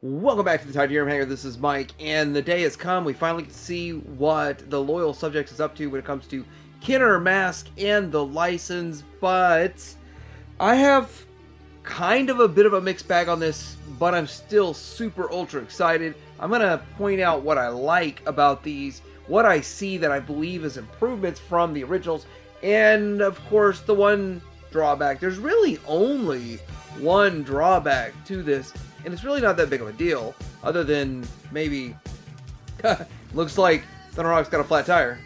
Welcome back to the Titanium Hangar. This is Mike, and the day has come. We finally can see what the Loyal Subjects is up to when it comes to Kenner, M.A.S.K, and the license, but I have kind of a bit of a mixed bag on this, but I'm still super ultra excited. I'm going to point out what I like about these, what I see that I believe is improvements from the originals, and of course the one drawback. There's really only one drawback to this, and it's really not that big of a deal, other than maybe looks like Thunderhawk's got a flat tire.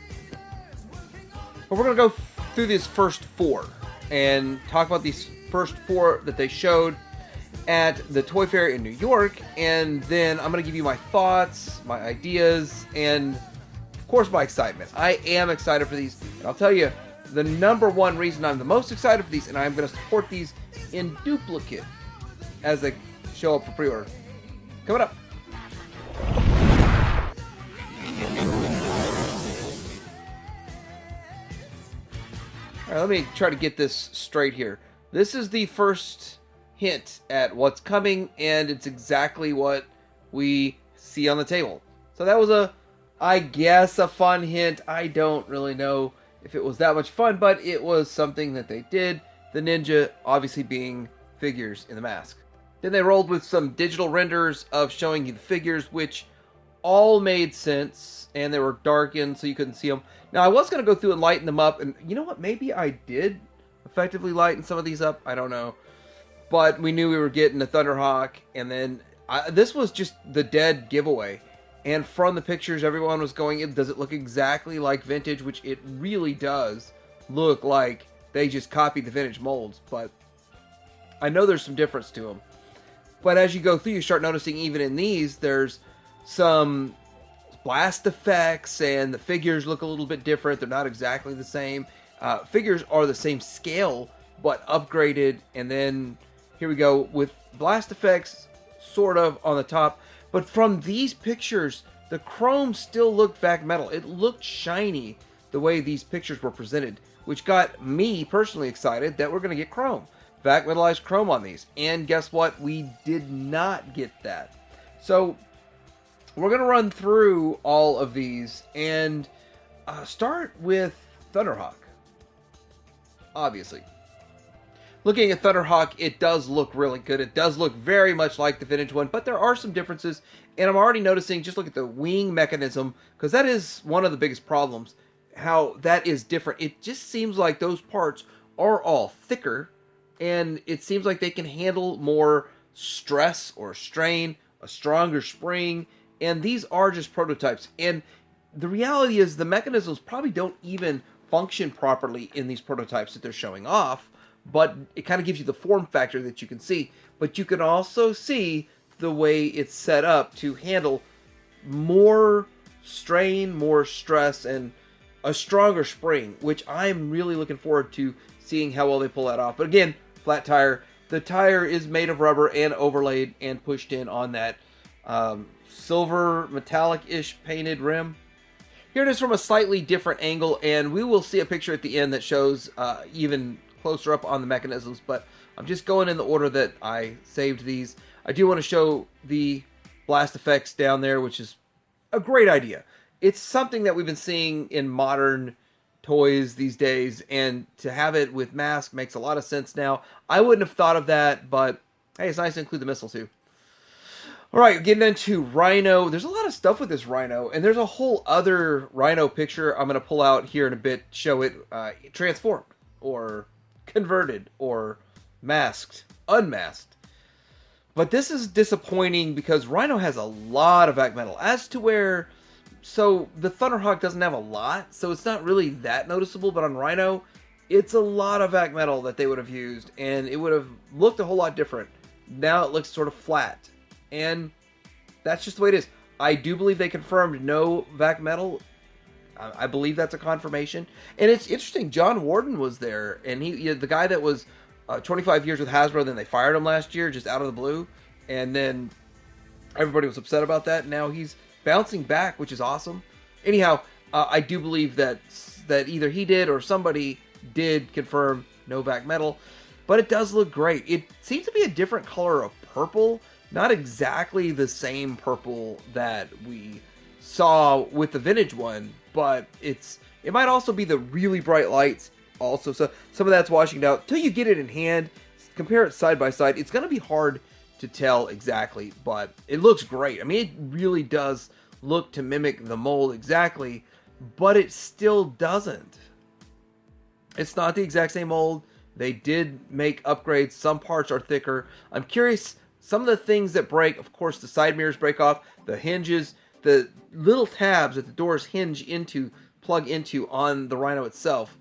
But we're going to go through these first four and talk about these first four that they showed at the Toy Fair in New York, and then I'm going to give you my thoughts, my ideas, and of course my excitement. I am excited for these, and I'll tell you the number one reason I'm the most excited for these, and I'm going to support these in duplicate as they show up for pre-order. Coming up. Alright, let me try to get this straight here. This is the first hint at what's coming, and it's exactly what we see on the table. So that was I guess, a fun hint. I don't really know if it was that much fun, but it was something that they did. The ninja obviously being figures in the mask. Then they rolled with some digital renders of showing you the figures, which all made sense, and they were darkened so you couldn't see them. Now, I was going to go through and lighten them up, and you know what? Maybe I did effectively lighten some of these up. I don't know. But we knew we were getting a Thunderhawk, and then this was just the dead giveaway. And from the pictures, everyone was going, does it look exactly like vintage? Which it really does look like they just copied the vintage molds, but I know there's some difference to them. But as you go through, you start noticing even in these, there's some blast effects, and the figures look a little bit different. They're not exactly the same. Figures are the same scale, but upgraded. And then here we go with blast effects sort of on the top. But from these pictures, the chrome still looked VAC metal. It looked shiny the way these pictures were presented, which got me personally excited that we're going to get chrome. VAC metallized chrome on these. And guess what? We did not get that. So we're going to run through all of these and start with Thunderhawk. Obviously. Looking at Thunderhawk, it does look really good. It does look very much like the vintage one, but there are some differences. And I'm already noticing, just look at the wing mechanism, because that is one of the biggest problems, how that is different. It just seems like those parts are all thicker, and it seems like they can handle more stress or strain, a stronger spring, and these are just prototypes. And the reality is the mechanisms probably don't even function properly in these prototypes that they're showing off, but it kind of gives you the form factor that you can see. But you can also see the way it's set up to handle more strain, more stress, and a stronger spring, which I'm really looking forward to seeing how well they pull that off. But again, flat tire. The tire is made of rubber and overlaid and pushed in on that silver metallic-ish painted rim. Here it is from a slightly different angle, and we will see a picture at the end that shows even closer up on the mechanisms, but I'm just going in the order that I saved these. I do want to show the blast effects down there, which is a great idea. It's something that we've been seeing in modern toys these days, and to have it with M.A.S.K makes a lot of sense now. I wouldn't have thought of that, but hey, it's nice to include the missile too. Alright, getting into Rhino. There's a lot of stuff with this Rhino, and there's a whole other Rhino picture I'm going to pull out here in a bit, show it transformed, or converted, or masked, unmasked. But this is disappointing because Rhino has a lot of VAC metal, as to where, so the Thunderhawk doesn't have a lot, so it's not really that noticeable, but on Rhino, it's a lot of VAC metal that they would have used, and it would have looked a whole lot different. Now it looks sort of flat, and that's just the way it is. I do believe they confirmed no VAC metal. I believe that's a confirmation. And it's interesting, John Warden was there, and he, the guy that was 25 years with Hasbro, then they fired him last year, just out of the blue, and then everybody was upset about that. Now he's bouncing back, which is awesome. Anyhow, I do believe that either he did or somebody did confirm no VAC metal, but it does look great. It seems to be a different color of purple Not exactly the same purple that we saw with the vintage one, but it might also be the really bright lights also. So some of that's washing out. Till you get it in hand, compare it side by side, it's going to be hard to tell exactly, but it looks great. I mean, it really does look to mimic the mold exactly, but it still doesn't. It's not the exact same mold. They did make upgrades. Some parts are thicker. I'm curious, some of the things that break, of course, the side mirrors break off, the hinges, the little tabs that the doors plug into on the Rhino itself,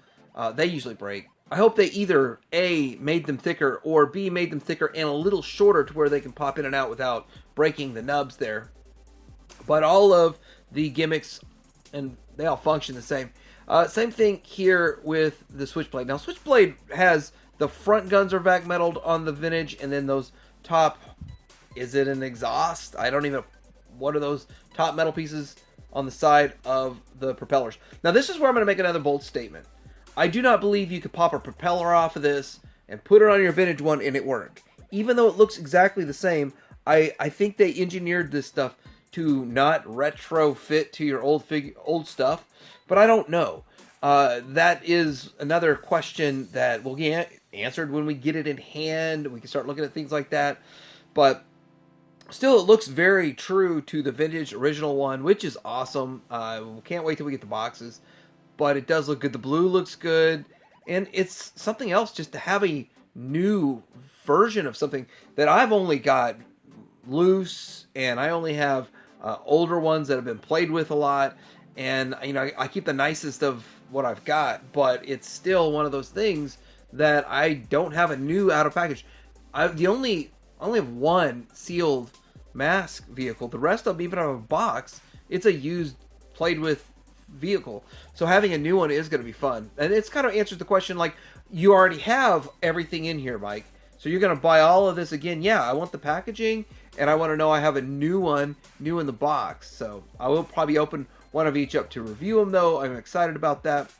they usually break. I hope they either A, made them thicker, or B, made them thicker and a little shorter to where they can pop in and out without breaking the nubs there. But all of the gimmicks, and they all function the same. Same thing here with the Switchblade. Now, Switchblade has the front guns are vac metaled on the vintage, and then those top, is it an exhaust? I don't even, what are those top metal pieces on the side of the propellers? Now, this is where I'm going to make another bold statement. I do not believe you could pop a propeller off of this and put it on your vintage one and it work. Even though it looks exactly the same, I think they engineered this stuff to not retrofit to your old stuff, but I don't know. That is another question that will get answered when we get it in hand. We can start looking at things like that, but still, it looks very true to the vintage original one, which is awesome. Can't wait till we get the boxes. But it does look good. The blue looks good. And it's something else just to have a new version of something that I've only got loose, and I only have older ones that have been played with a lot. And, you know, I keep the nicest of what I've got, but it's still one of those things that I don't have a new out of package. I only have one sealed M.A.S.K vehicle. The rest of them, even out of a box, it's a used, played with vehicle. So having a new one is going to be fun. And it's kind of answers the question, like, you already have everything in here, Mike. So you're going to buy all of this again? Yeah, I want the packaging, and I want to know I have a new one, new in the box. So I will probably open one of each up to review them, though. I'm excited about that.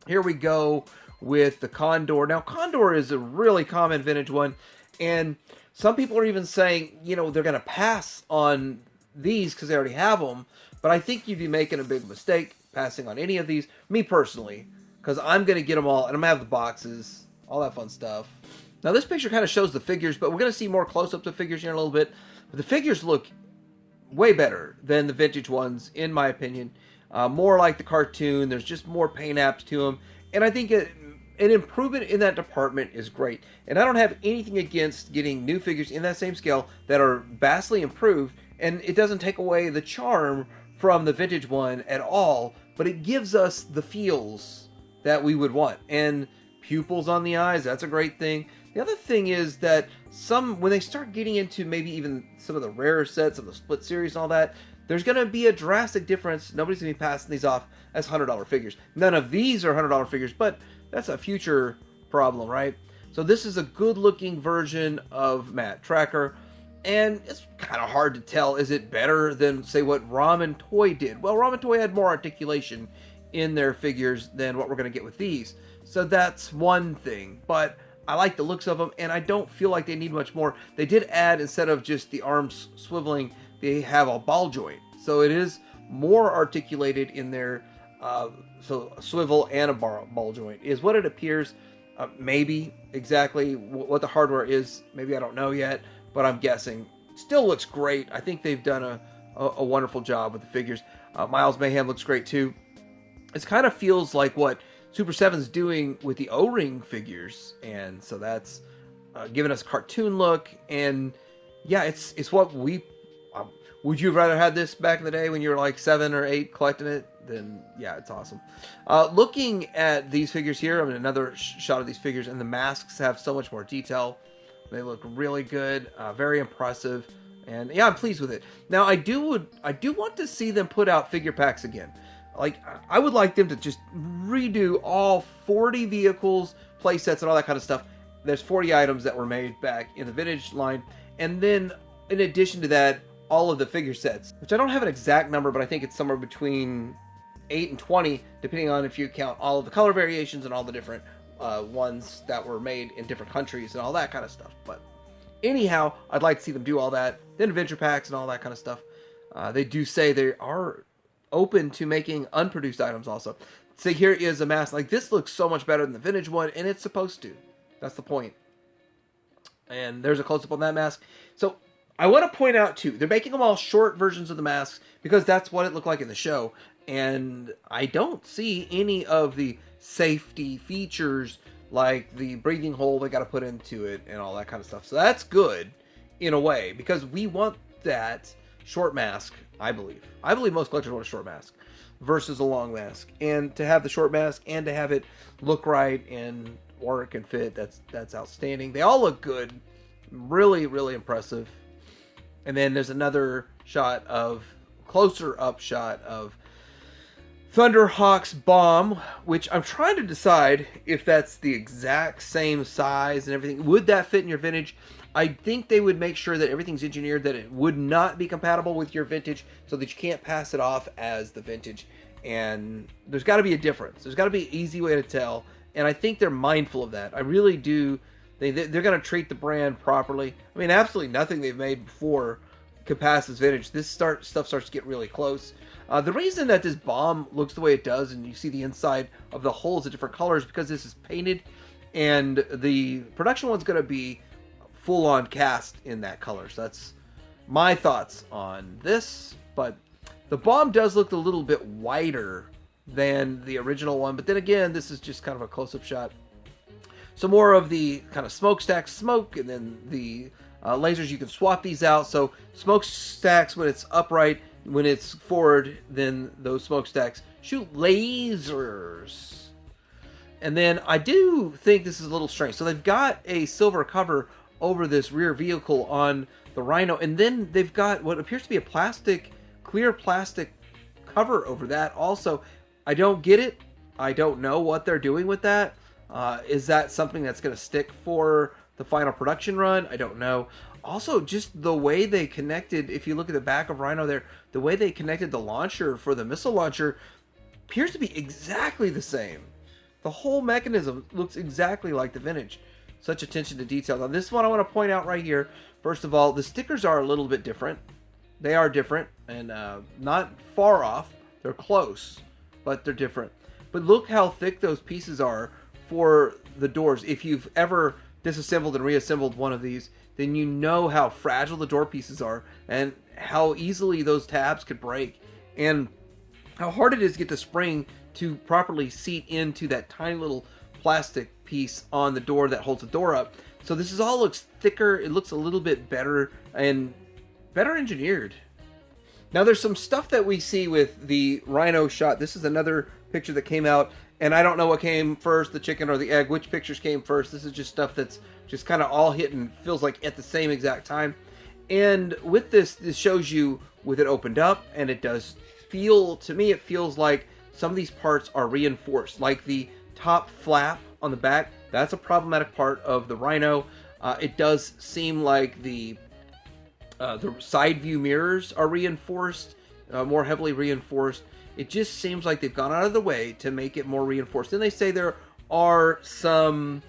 Here we go with the Condor. Now, Condor is a really common vintage one, and some people are even saying, you know, they're going to pass on these because they already have them. But I think you'd be making a big mistake passing on any of these. Me personally, because I'm going to get them all, and I'm going to have the boxes, all that fun stuff. Now, this picture kind of shows the figures, but we're going to see more close-ups of figures here in a little bit. But the figures look way better than the vintage ones, in my opinion. More like the cartoon. There's just more paint apps to them. And I think an improvement in that department is great. And I don't have anything against getting new figures in that same scale that are vastly improved. And it doesn't take away the charm from the vintage one at all, but it gives us the feels that we would want. And pupils on the eyes, that's a great thing. The other thing is that when they start getting into maybe even some of the rarer sets of the split series and all that, there's going to be a drastic difference. Nobody's going to be passing these off as $100 figures. None of these are $100 figures, but that's a future problem, right? So this is a good-looking version of Matt Tracker, and it's kind of hard to tell. Is it better than, say, what Ramen Toy did? Well, Ramen Toy had more articulation in their figures than what we're going to get with these. So that's one thing. But I like the looks of them, and I don't feel like they need much more. They did add, instead of just the arms swiveling, they have a ball joint. So it is more articulated in their so a swivel and a ball joint is what it appears. Maybe exactly what the hardware is, maybe I don't know yet, but I'm guessing. Still looks great. I think they've done a wonderful job with the figures. Miles Mayhem looks great too. It kind of feels like what Super 7's doing with the O-Ring figures, and so that's giving us a cartoon look. And yeah, it's what we would you have rather had this back in the day when you were like 7 or 8 collecting it? Then yeah, it's awesome. Looking at these figures here, I mean, another shot of these figures, and the masks have so much more detail. They look really good, very impressive, and yeah, I'm pleased with it. Now, I do want to see them put out figure packs again. Like, I would like them to just redo all 40 vehicles, play sets, and all that kind of stuff. There's 40 items that were made back in the vintage line, and then in addition to that, all of the figure sets, which I don't have an exact number, but I think it's somewhere between 8 and 20, depending on if you count all of the color variations and all the different ones that were made in different countries and all that kind of stuff. But Anyhow, I'd like to see them do all that. Then adventure packs and all that kind of stuff. They do say they are open to making unproduced items also. So here is a mask. Like, this looks so much better than the vintage one, and it's supposed to. That's the point. And there's a close-up on that mask. So I want to point out, too, they're making them all short versions of the masks because that's what it looked like in the show. And I don't see any of the safety features like the breathing hole they got to put into it and all that kind of stuff. So that's good in a way because we want that short mask, I believe. I believe most collectors want a short mask versus a long mask. And to have the short mask and to have it look right and work and fit, that's outstanding. They all look good. Really, really impressive. And then there's another shot of, closer up shot of Thunderhawk's bomb, which I'm trying to decide if that's the exact same size and everything. Would that fit in your vintage? I think they would make sure that everything's engineered that it would not be compatible with your vintage so that you can't pass it off as the vintage. And there's got to be a difference. There's got to be an easy way to tell. And I think they're mindful of that. I really do. They're going to treat the brand properly. I mean, absolutely nothing they've made before could pass as vintage. This stuff starts to get really close. The reason that this bomb looks the way it does, and you see the inside of the holes of different colors, because this is painted, and the production one's going to be full-on cast in that color. So that's my thoughts on this. But the bomb does look a little bit wider than the original one. But then again, this is just kind of a close-up shot. So more of the kind of smokestack smoke, and then the lasers, you can swap these out. So smokestacks when it's upright, when it's forward, then those smokestacks shoot lasers. And then I do think this is a little strange. So they've got a silver cover over this rear vehicle on the Rhino, and then they've got what appears to be a clear plastic cover over that also. I don't get it. I don't know what they're doing with that. Is that something that's going to stick for the final production run? I don't know. Also, just the way they connected, if you look at the back of Rhino there, the way they connected the launcher for the missile launcher appears to be exactly the same. The whole mechanism looks exactly like the vintage. Such attention to detail. Now, this one I want to point out right here. First of all, the stickers are a little bit different. They are different and not far off. They're close, but they're different. But look how thick those pieces are for the doors. If you've ever disassembled and reassembled one of these, then you know how fragile the door pieces are and how easily those tabs could break and how hard it is to get the spring to properly seat into that tiny little plastic piece on the door that holds the door up. So this all looks thicker. It looks a little bit better and better engineered. Now there's some stuff that we see with the Rhino shot. This is another picture that came out, and I don't know what came first, the chicken or the egg, which pictures came first. This is just stuff that's just kind of all hitting, feels like at the same exact time. And with this shows you with it opened up, and it does feel, to me, it feels like some of these parts are reinforced. Like the top flap on the back, that's a problematic part of the Rhino. It does seem like the side view mirrors are reinforced, more heavily reinforced. It just seems like they've gone out of the way to make it more reinforced. And they say there are some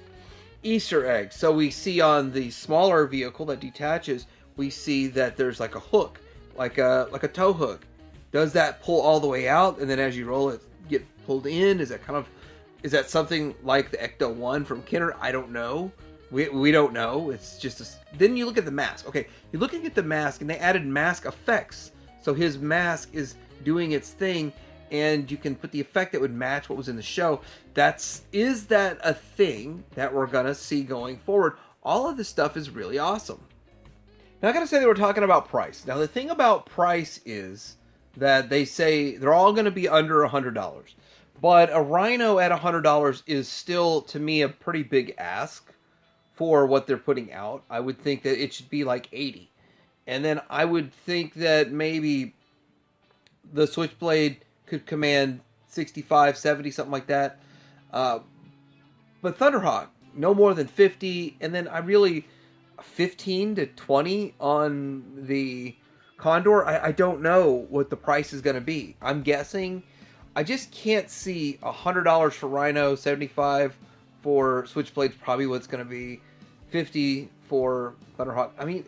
Easter eggs. So we see on the smaller vehicle that detaches, we see that there's like a hook, like a tow hook. Does that pull all the way out, and then as you roll it, get pulled in? Is that something like the Ecto 1 from Kenner? I don't know. We don't know. It's just then you look at the mask. Okay, you're looking at the mask, and they added mask effects. So his mask is doing its thing, and you can put the effect that would match what was in the show. Is that a thing that we're gonna see going forward? All of this stuff is really awesome. Now I gotta say that we're talking about price. Now the thing about price is that they say they're all gonna be under $100. But a Rhino at $100 is still, to me, a pretty big ask for what they're putting out. I would think that it should be like $80. And then I would think that maybe the Switchblade could command 65, 70, something like that. But Thunderhawk, no more than 50. And then 15 to 20 on the Condor. I don't know what the price is going to be. I'm guessing. I just can't see $100 for Rhino, 75 for Switchblade's probably what it's going to be, 50 for Thunderhawk. I mean,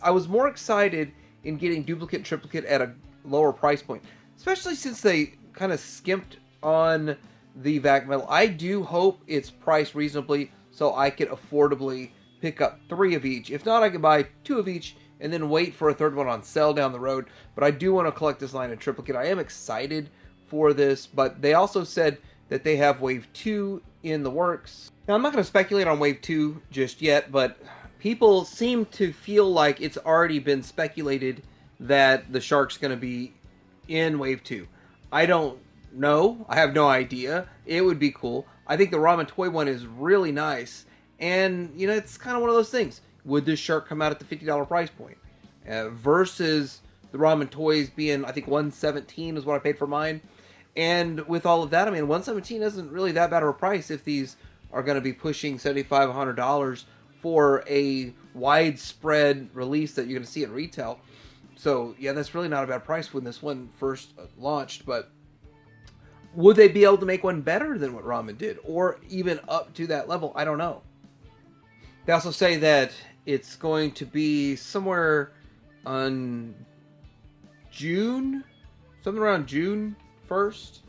I was more excited in getting duplicate and triplicate at a lower price point, especially since they kind of skimped on the vac metal. I do hope it's priced reasonably so I could affordably pick up 3 of each. If not, I could buy 2 of each and then wait for a third one on sale down the road. But I do want to collect this line of triplicate. I am excited for this, but they also said that they have Wave 2 in the works. Now, I'm not going to speculate on Wave 2 just yet, but people seem to feel like it's already been speculated that the Shark's going to be in Wave 2. I don't know. I have no idea. It would be cool. I think the ramen toy one is really nice. And, you know, it's kind of one of those things. Would this Shark come out at the $50 price point? Versus the ramen toys being, I think, $117 is what I paid for mine. And with all of that, I mean, $117 isn't really that bad of a price if these are going to be pushing $75, $100 for a widespread release that you're going to see at retail. So, yeah, that's really not a bad price when this one first launched. But would they be able to make one better than what Ramen did? Or even up to that level? I don't know. They also say that it's going to be somewhere on June? Something around June 1st?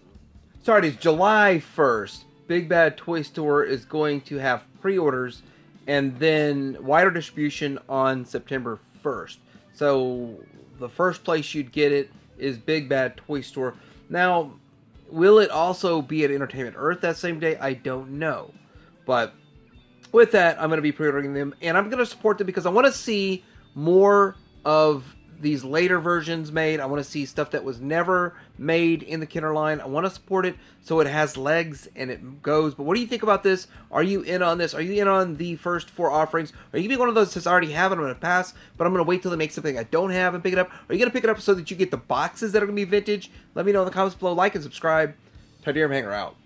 Sorry, it's July 1st. Big Bad Toy Store is going to have pre-orders and then wider distribution on September 1st. So the first place you'd get it is Big Bad Toy Store. Now, will it also be at Entertainment Earth that same day? I don't know. But with that, I'm going to be pre-ordering them, and I'm going to support them because I want to see more of these later versions made. I want to see stuff that was never made in the Kenner line. I want to support it so it has legs and it goes. But what do you think about this? Are you in on this? Are you in on the first 4 offerings? Are you going to be one of those that says, I already have it, I'm going to pass, but I'm going to wait till they make something I don't have and pick it up? Are you going to pick it up so that you get the boxes that are going to be vintage? Let me know in the comments below. Like and subscribe. Tydirium Hanger out.